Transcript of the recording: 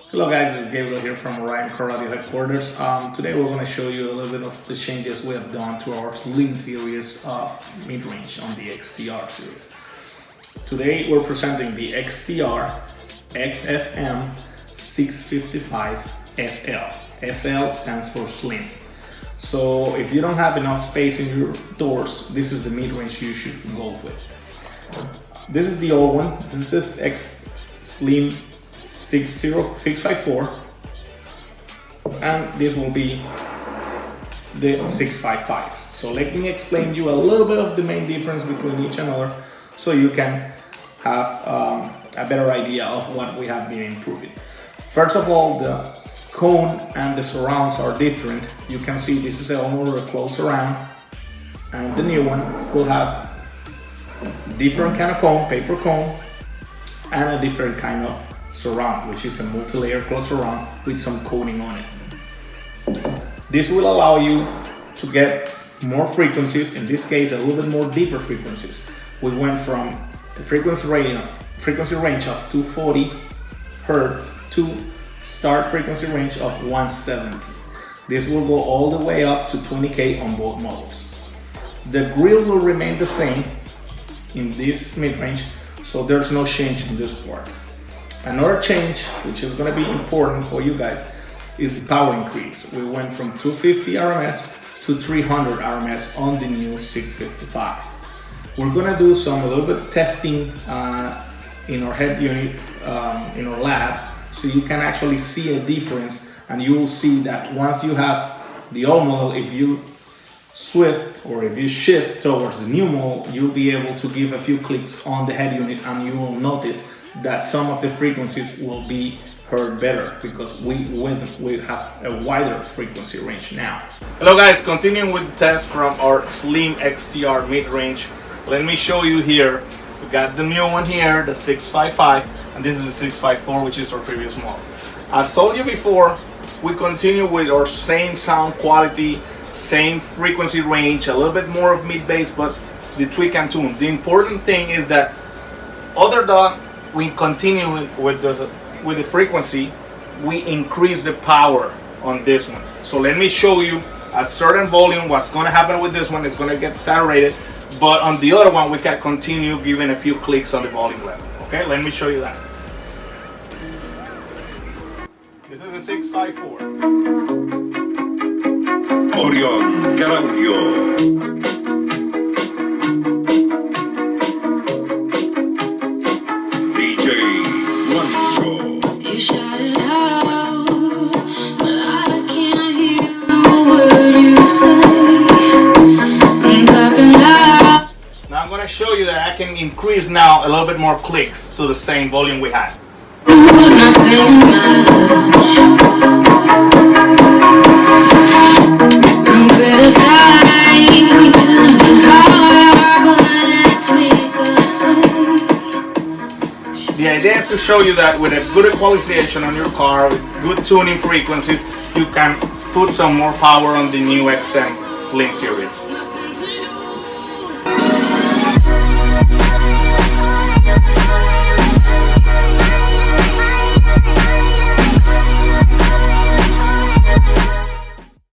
Hello guys, this is Gabriel here from Orion Radio headquarters. Today we're going to show you a little bit of the changes we have done to our Slim series of mid-range on the XTR series. Today we're presenting the XTR XSM655SL. SL stands for Slim. So if you don't have enough space in your doors, this is the mid-range you should go with. This is the old one. This is this X Slim 654, and this will be the 655. So let me explain you a little bit of the main difference between each another, so you can have a better idea of what we have been improving. First of all, the cone and the surrounds are different. You can see this is a more closed surround, and the new one will have different kind of cone, paper cone, and a different kind of surround, which is a multi-layer closed surround with some coating on it. This will allow you to get more frequencies, in this case a little bit more deeper frequencies. We went from the frequency range of 240 Hertz to start frequency range of 170. This will go all the way up to 20K on both models. The grill will remain the same in this mid-range, so there's no change in this part. Another change, which is going to be important for you guys, is the power increase. We went from 250 RMS to 300 RMS on the new 655. We're going to do a little bit testing in our head unit, in our lab, so you can actually see a difference, and you will see that once you have the old model, if you shift towards the new model, you'll be able to give a few clicks on the head unit, and you will notice that some of the frequencies will be heard better because we have a wider frequency range now. Hello guys, continuing with the test from our Slim XTR mid-range. Let me show you here. We got the new one here, the 655, and this is the 654, which is our previous model. As told you before, we continue with our same sound quality, same frequency range, a little bit more of mid-bass, but the tweak and tune. The important thing is that other than we continue with the frequency, we increase the power on this one. So let me show you at certain volume what's going to happen with this one. Is going to get saturated, but on the other one we can continue giving a few clicks on the volume level. Okay, let me show you that. This is a 654. Orion Audio. You shout it out, but I can't hear a word you say. I'm talking loud. Now I'm going to show you that I can increase now a little bit more clicks to the same volume we had. Not saying much. I'm criticized hard, but it's weak to say. The idea is to show you that with a good equalization on your car, with good tuning frequencies, you can put some more power on the new XM Slim series. Nothing to lose.